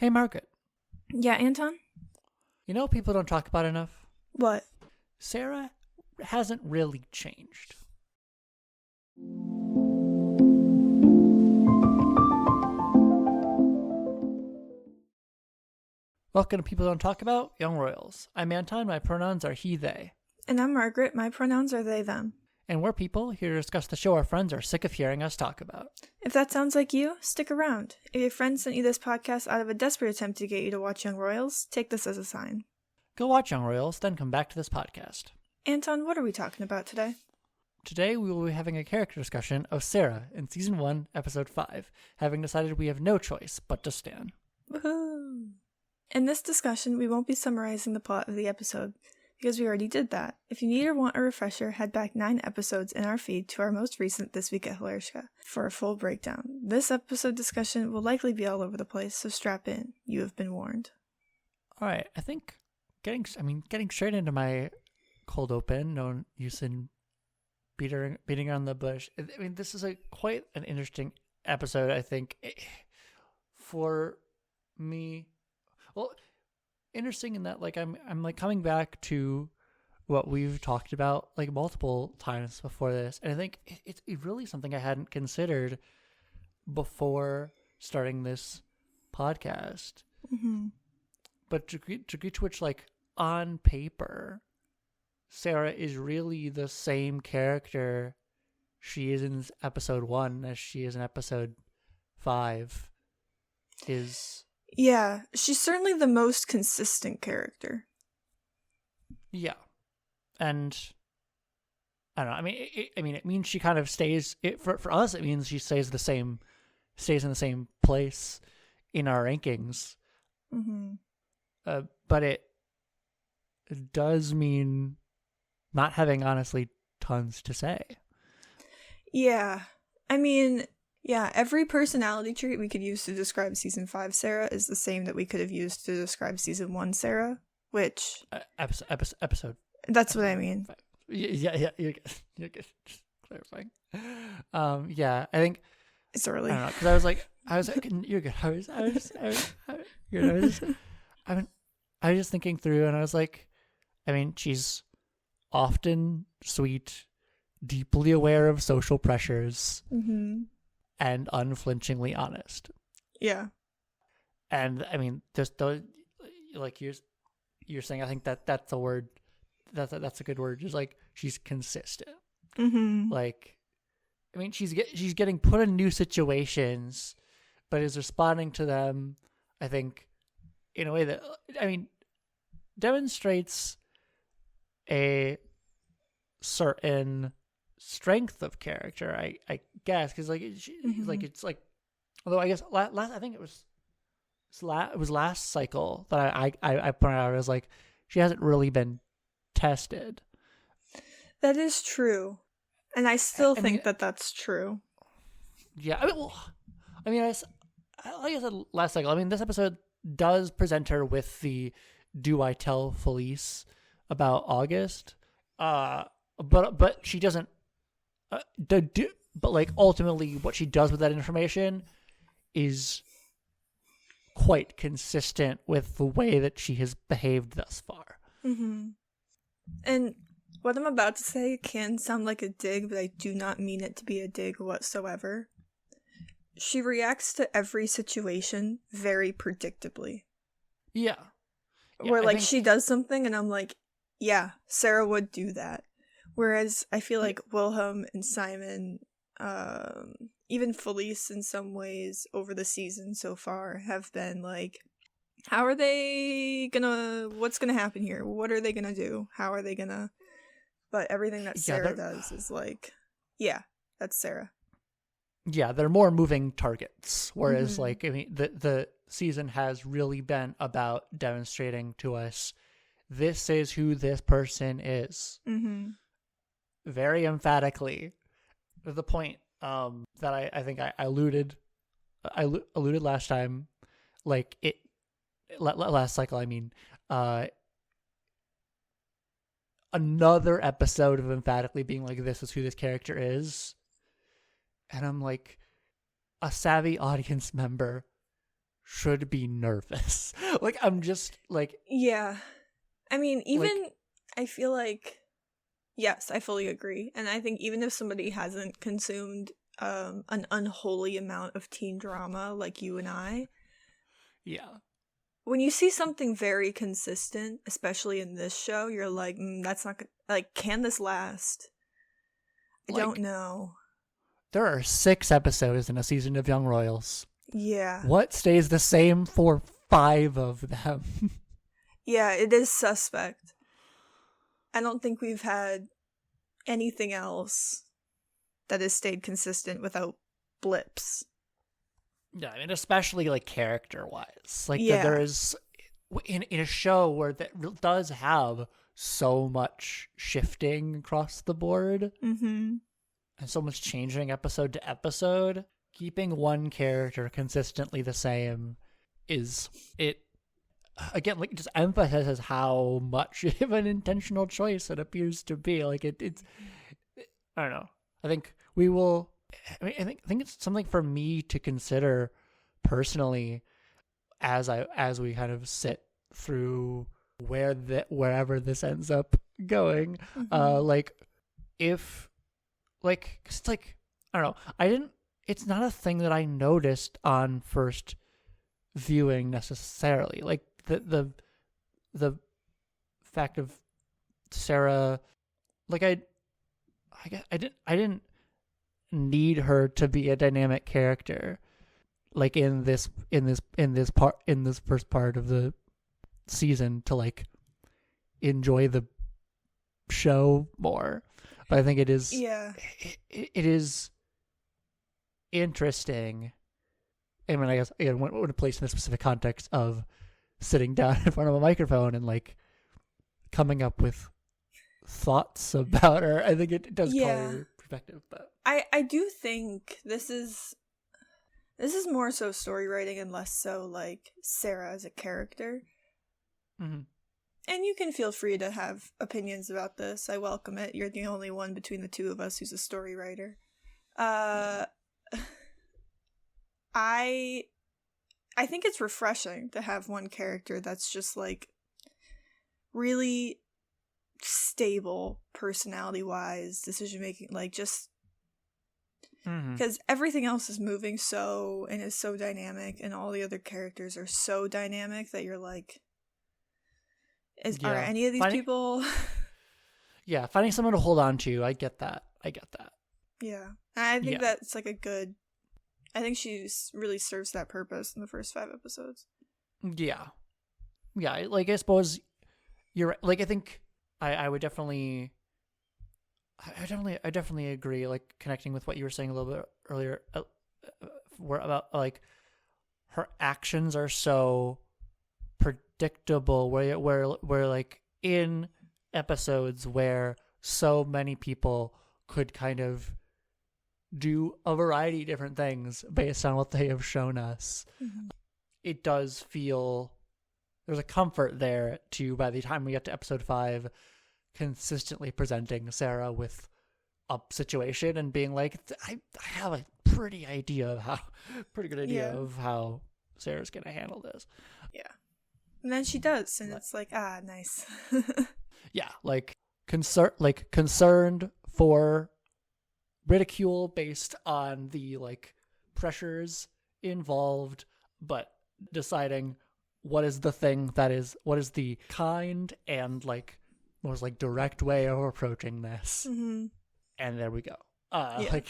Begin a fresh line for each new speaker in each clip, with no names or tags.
Hey, Margaret.
Yeah, Anton?
You know what people don't talk about enough?
What?
Sara hasn't really changed. Welcome to People Don't Talk About, Young Royals. I'm Anton, my pronouns are he, they.
And I'm Margaret, my pronouns are they, them.
And we're people here to discuss the show our friends are sick of hearing us talk about.
If that sounds like you, stick around. If your friend sent you this podcast out of a desperate attempt to get you to watch Young Royals, take this as a sign.
Go watch Young Royals, then come back to this podcast.
Anton, what are we talking about today?
Today we will be having a character discussion of Sara in Season 1, Episode 5, having decided we have no choice but to stand.
Woohoo! In this discussion, we won't be summarizing the plot of the episode, because we already did that. If you need or want a refresher, head back 9 episodes in our feed to our most recent This Week at Hilarishka for a full breakdown. This episode discussion will likely be all over the place, so strap in. You have been warned.
Alright, I think getting straight into my cold open, no use in beating around the bush. I mean, this is quite an interesting episode, I think, for me. Well, interesting in that, I'm coming back to what we've talked about, multiple times before this, and I think it's really something I hadn't considered before starting this podcast.
Mm-hmm.
But to which, on paper, Sara is really the same character she is in episode 1 as she is in episode 5.
Yeah, she's certainly the most consistent character.
Yeah. And I don't know. It means she kind of stays for us. It means she stays in the same place in our rankings.
Mm-hmm.
But it does mean not having honestly tons to say.
Yeah. Every personality trait we could use to describe Season 5 Sara is the same that we could have used to describe Season 1 Sara, which...
Episode.
That's what I mean.
5. Yeah, you're good. Just clarifying. I think...
It's early.
I don't know, because I was like, you're good. I was just thinking through, and I was like, she's often sweet, deeply aware of social pressures,
mm-hmm.
and unflinchingly honest.
Yeah.
And just those, you're saying, I think that's a word, that's a good word. Just she's consistent.
Mm-hmm.
She's getting put in new situations, but is responding to them, I think, in a way that, demonstrates a certain strength of character, I guess, because although I guess last I think it was last cycle that I pointed out as she hasn't really been tested.
That is true, and I still think that's true.
Yeah, like I said last cycle, this episode does present her with the "Do I tell Felice about August?" But she doesn't. But ultimately, what she does with that information is quite consistent with the way that she has behaved thus far.
Mm-hmm. And what I'm about to say can sound like a dig, but I do not mean it to be a dig whatsoever. She reacts to every situation very predictably.
Yeah.
Where she does something and I'm like, yeah, Sara would do that. Whereas I feel like Wilhelm and Simon, even Felice in some ways over the season so far have been how are they what's gonna happen here? What are they gonna do? How are they gonna... But everything that Sara does is yeah, that's Sara.
Yeah, they're more moving targets. Whereas
mm-hmm.
The season has really been about demonstrating to us this is who this person is.
Mm-hmm.
Very emphatically, to the point that I think I alluded last time, last cycle. Another episode of emphatically being this is who this character is, and I'm a savvy audience member should be nervous. Like, I'm just like,
Yeah. I mean, even
like,
I feel like, yes, I fully agree. And I think even if somebody hasn't consumed an unholy amount of teen drama like you and I,
yeah.
when you see something very consistent, especially in this show, you're like, that's not like, can this last? I
Like,
don't know.
There are 6 episodes in a season of Young Royals.
Yeah.
What stays the same for 5 of them?
Yeah, it is suspect. I don't think we've had anything else that has stayed consistent without blips.
Yeah, I mean, especially like character-wise. Like,
Yeah.
there is in a show where that does have so much shifting across the board,
Mm-hmm.
and so much changing episode to episode. Keeping one character consistently the same is it. Again, like, just emphasizes how much of an intentional choice it appears to be. Like, it's. I don't know. I think we will. I mean, I think it's something for me to consider personally as we kind of sit through wherever this ends up going.
Mm-hmm.
Like, if, like, 'cause it's like, I don't know. It's not a thing that I noticed on first viewing necessarily. Like, the fact of Sara, like, I guess I didn't need her to be a dynamic character, like, in this first part of the season, to like enjoy the show more. But I think it is it is interesting. I mean, I guess, again, when placed in the specific context of sitting down in front of a microphone and like coming up with thoughts about her, I think it does color your perspective. But
I do think this is more so story writing and less so like Sara as a character.
mm-hmm.
And you can feel free to have opinions about this. I welcome it. You're the only one between the two of us who's a story writer. I think it's refreshing to have one character that's just like really stable personality wise, decision making, like, just because everything else is moving and is so dynamic, and all the other characters are so dynamic that you're like, are any of these people?
Yeah, finding someone to hold on to. I get that.
Yeah, I think that's like a good. I think she really serves that purpose in the first 5 episodes.
Yeah. Like, I suppose you're like, I think I would definitely. I definitely agree. Like, connecting with what you were saying a little bit earlier, about like her actions are so predictable. Where like in episodes where so many people could kind of do a variety of different things based on what they have shown us, it does feel there's a comfort there to, by the time we get to episode 5, consistently presenting Sara with a situation and being like, I have a pretty good idea of how Sarah's gonna handle this.
Yeah, and then she does, and it's like, nice.
Yeah, like concerned for ridicule based on the like pressures involved, but deciding what is the kind and like most like direct way of approaching this. And there we go. Like,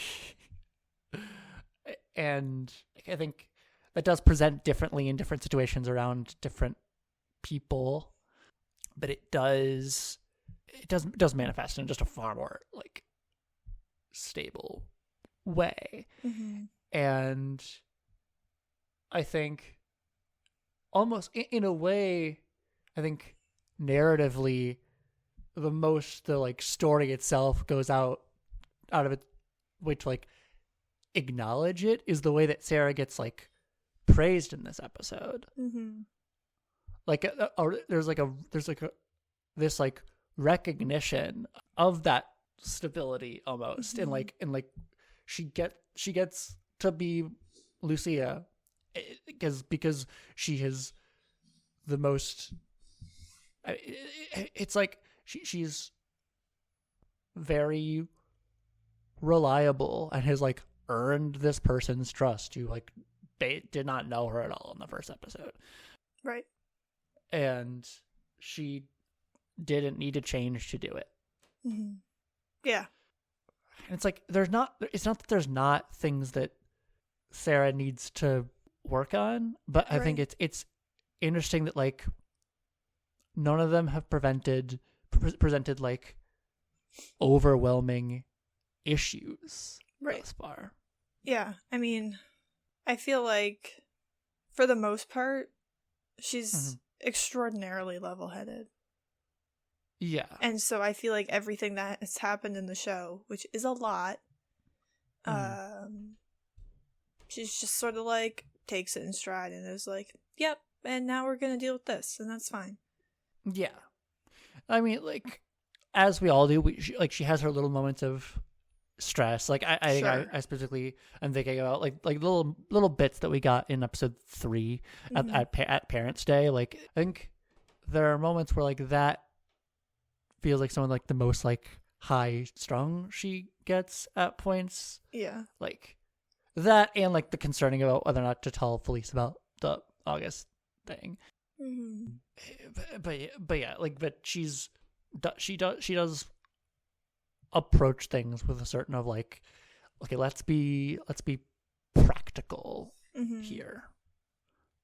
and I think that does present differently in different situations around different people, but it does manifest in just a far more like stable way. And I think almost in a way, I think narratively the like story itself goes out of its way to like acknowledge it, is the way that Sara gets like praised in this episode. Like there's this like recognition of that stability almost, and like she gets to be Lucia because she is the most. It's like she's very reliable and has like earned this person's trust who like did not know her at all in the first episode,
Right.
and she didn't need to change to do it.
Mm-hmm. Yeah.
And it's like it's not that there's not things that Sara needs to work on, but I think it's interesting that like none of them have presented like overwhelming issues thus far.
Yeah, I mean, I feel like for the most part she's extraordinarily level-headed.
Yeah.
And so I feel like everything that has happened in the show, which is a lot, she's just sort of like takes it in stride and is like, yep, and now we're going to deal with this, and that's fine. Yeah.
I mean, like, as we all do, she has her little moments of stress. Like, I specifically am thinking about like little bits that we got in episode 3 at Parents' Day. Like, I think there are moments where like that feels like someone like the most like high strung she gets at points.
Yeah.
Like that, and like the concerning about whether or not to tell Felice about the August thing. But yeah, like, but she does approach things with a certain of like, okay, let's be practical here.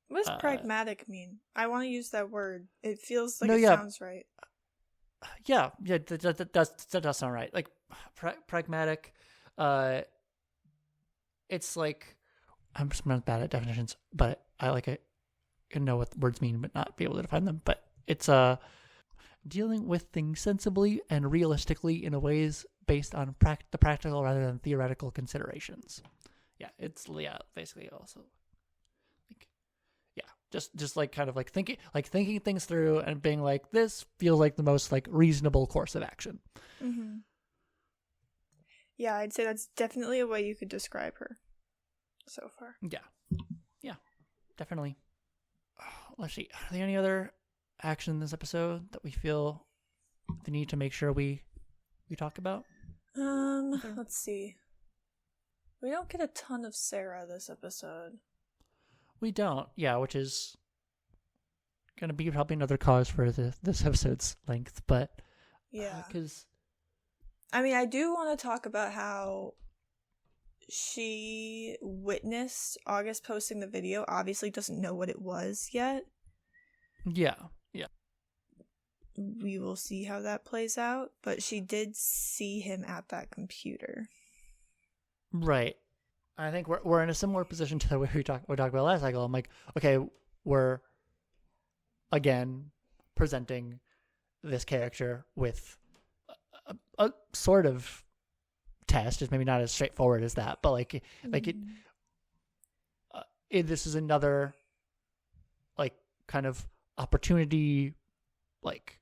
What does pragmatic mean? I want to use that word. It feels like sounds right.
Yeah, that does sound right. Like pragmatic. It's like I'm sometimes bad at definitions, but I like it. Can know what words mean, but not be able to define them. But it's dealing with things sensibly and realistically in a ways based on the practical rather than theoretical considerations. Yeah, it's basically also just like kind of like thinking things through and being like, this feels like the most like reasonable course of action.
Yeah, I'd say that's definitely a way you could describe her so far.
Yeah, definitely. Let's see. Are there any other action in this episode that we feel the need to make sure we talk about?
Let's see. We don't get a ton of Sara this episode.
We don't, yeah, which is going to be probably another cause for this episode's length, but
yeah,
because
I mean, I do want to talk about how she witnessed August posting the video. Obviously, doesn't know what it was yet.
Yeah.
We will see how that plays out, but she did see him at that computer.
Right. I think we're in a similar position to what we talked about last cycle. I'm like, okay, we're again presenting this character with a sort of test. It's maybe not as straightforward as that, but this is another like kind of opportunity, like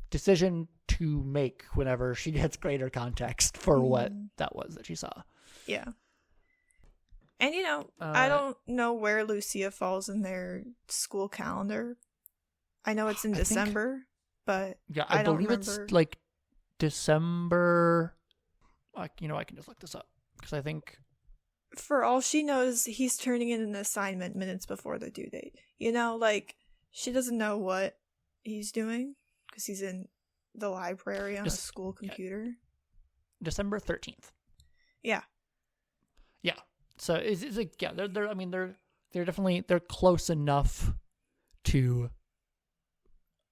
decision to make whenever she gets greater context for what that was that she saw.
Yeah. And, I don't know where Lucia falls in their school calendar. I know it's in December, but
I believe it's like December. I can just look this up because I think
for all she knows, he's turning in an assignment minutes before the due date. She doesn't know what he's doing because he's in the library on a school computer.
December 13th.
Yeah.
Yeah. So it's like, yeah, they're definitely close enough to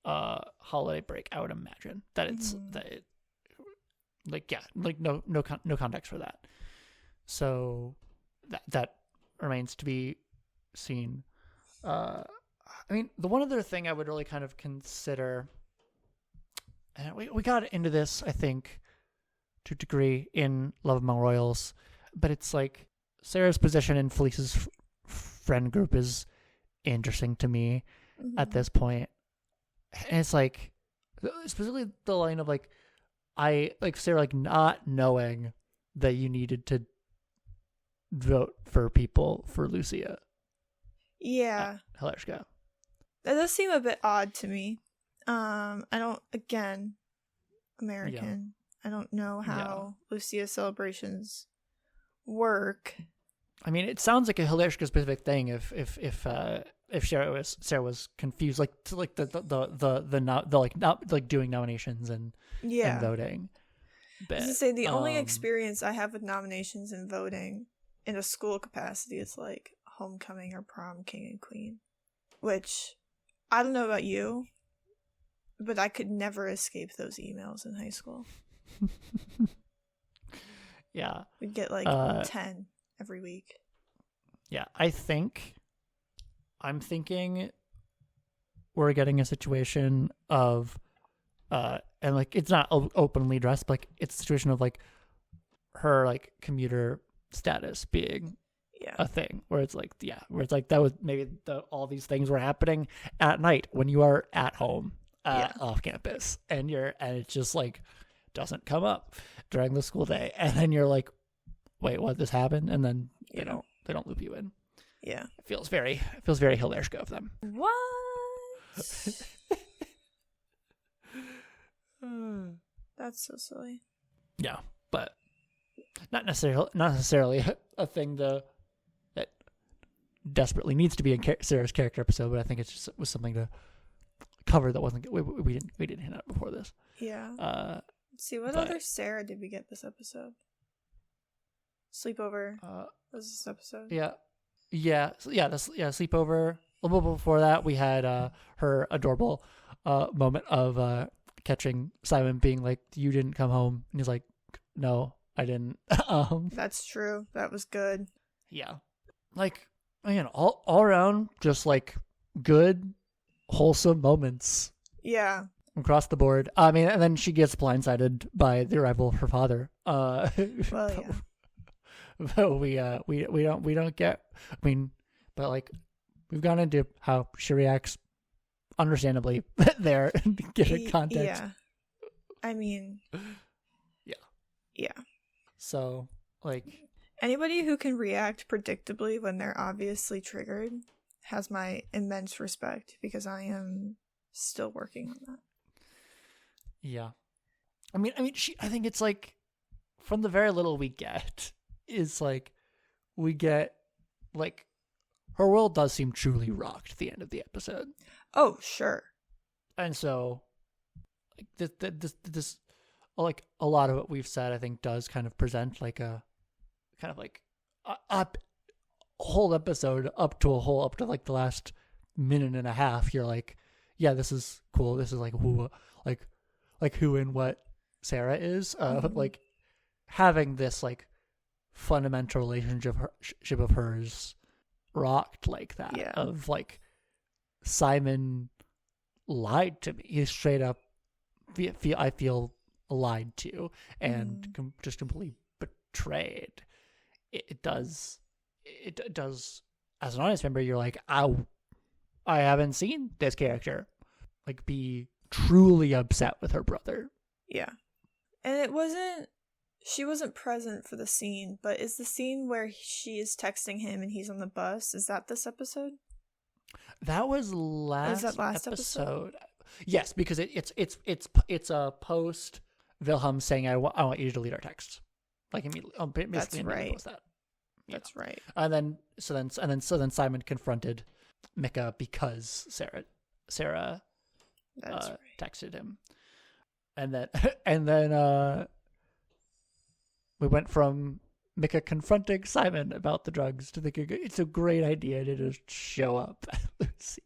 holiday break. I would imagine that it's no context for that. So that remains to be seen. I mean, the one other thing I would really kind of consider, and we got into this, I think, to a degree in Love Among Royals, but it's like Sarah's position in Felice's friend group is interesting to me at this point. And it's like, specifically the line of like, Sarah, like not knowing that you needed to vote for people for Lucia.
Yeah.
Hilarious go.
That does seem a bit odd to me. I don't, again, American. I don't know how Lucia celebrations work.
I mean, it sounds like a Hilarious specific thing if Sarah was confused, like to like the doing nominations and voting.
I was to say the only experience I have with nominations and voting in a school capacity is like homecoming or prom king and queen, which I don't know about you, but I could never escape those emails in high school.
Yeah,
we'd get like 10 every week.
Yeah, I'm thinking we're getting a situation of and like it's not openly dressed, but like it's a situation of like her like commuter status being a thing where it's like where it's like that was maybe all these things were happening at night when you are at home off campus and it just like doesn't come up during the school day, and then you're like, wait, what, this happened? And then they don't loop you in.
Yeah,
it feels very hilarious of them.
What? That's so silly.
Yeah, but not necessarily a thing that desperately needs to be in Sarah's character episode, but I think it was something to cover that wasn't we didn't hit on before this.
Yeah. Let's see, what other Sarah did we get this episode? Sleepover. Was this episode?
Sleepover. A little bit before that, we had her adorable moment of catching Simon being like, "You didn't come home," and he's like, "No, I didn't."
That's true. That was good.
Yeah, like all around, just like good, wholesome moments.
Yeah.
Across the board. I mean, and then she gets blindsided by the arrival of her father.
Well, yeah.
But we don't get. I mean, but like we've gone into how she reacts, understandably there to get a context.
Yeah. I mean. Yeah.
So like
anybody who can react predictably when they're obviously triggered has my immense respect, because I am still working on that.
Yeah. I mean, I think it's like from the very little we get is like we get like her world does seem truly rocked at the end of the episode.
Oh, sure.
And so like this like a lot of what we've said I think does kind of present like a kind of like a whole episode up to like the last minute and a half. You're like, yeah, this is cool. This is like who and what Sarah is, like having this like fundamental relationship of hers rocked like that. Yeah. Of like Simon lied to me. He straight up I feel lied to and just completely betrayed. It does as an audience member. You're like, ow, I haven't seen this character like be truly upset with her brother.
Yeah. And she wasn't present for the scene, but is the scene where she is texting him and he's on the bus, is that this episode?
That was last episode. Yes, because it's a post Wilhelm saying I want you to delete our text. Like immediately.
That's right.
That. Yeah.
That's right.
And then Simon confronted Micah because Sarah
That's right.
texted him, and then we went from Micah confronting Simon about the drugs to thinking it's a great idea to just show up at Lucy.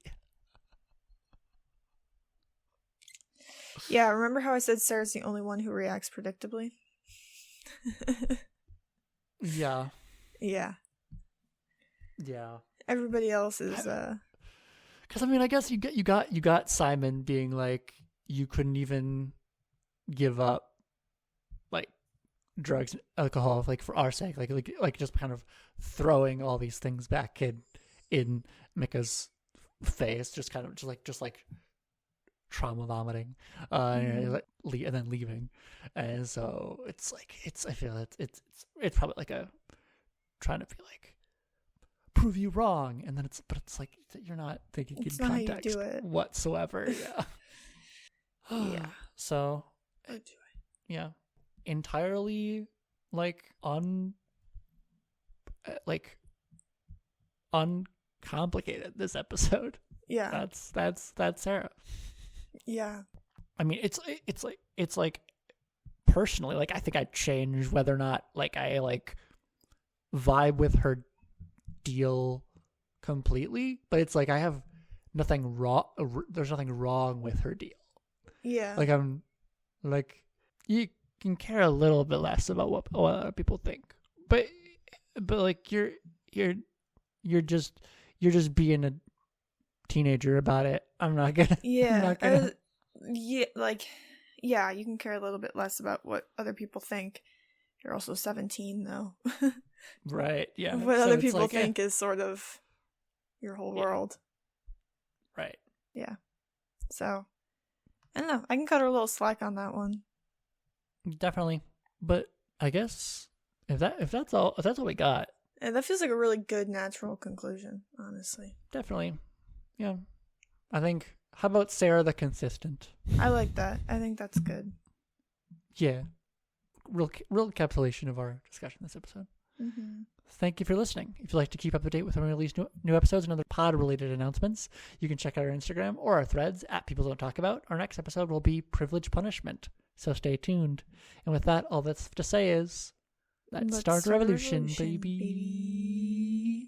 Yeah, remember how I said Sarah's the only one who reacts predictably?
Yeah.
Yeah.
Yeah.
Everybody else is
because I mean, I guess you got Simon being like, you couldn't even give up like drugs and alcohol like for our sake, like just kind of throwing all these things back in Micah's face, just kind of just like trauma vomiting, and then leaving, and so it's like I feel it's probably like a trying to be like prove you wrong. And then it's like, you're not thinking
It's
in
not how you
context
do it.
whatsoever. Yeah.
Yeah.
So, yeah, entirely uncomplicated, this episode.
Yeah.
That's Sarah.
Yeah.
I mean, it's like personally, like, I think I'd change whether or not like I like vibe with her deal completely, but it's like I have nothing wrong. There's nothing wrong with her deal.
Yeah.
Like, I'm like, you can care a little bit less about what other people think, but like you're just being a teenager about it. I'm not gonna.
Yeah.
I'm not gonna.
Yeah, you can care a little bit less about what other people think. You're also 17, though.
Right. Yeah.
What
So
other
it's
people
like,
think is sort of your whole world.
Right.
Yeah. So, I don't know. I can cut her a little slack on that one.
Definitely. But I guess if that's all we got.
And that feels like a really good natural conclusion, honestly.
Definitely. Yeah. I think, how about Sarah the consistent?
I like that. I think that's good.
Yeah. Real encapsulation of our discussion this episode.
Mm-hmm.
Thank you for listening. If you'd like to keep up to date with when we release new episodes and other pod-related announcements, you can check out our Instagram or our threads at People Don't Talk About. Our next episode will be Privilege Punishment, so stay tuned. And with that, all that's to say is, let's start a revolution, baby.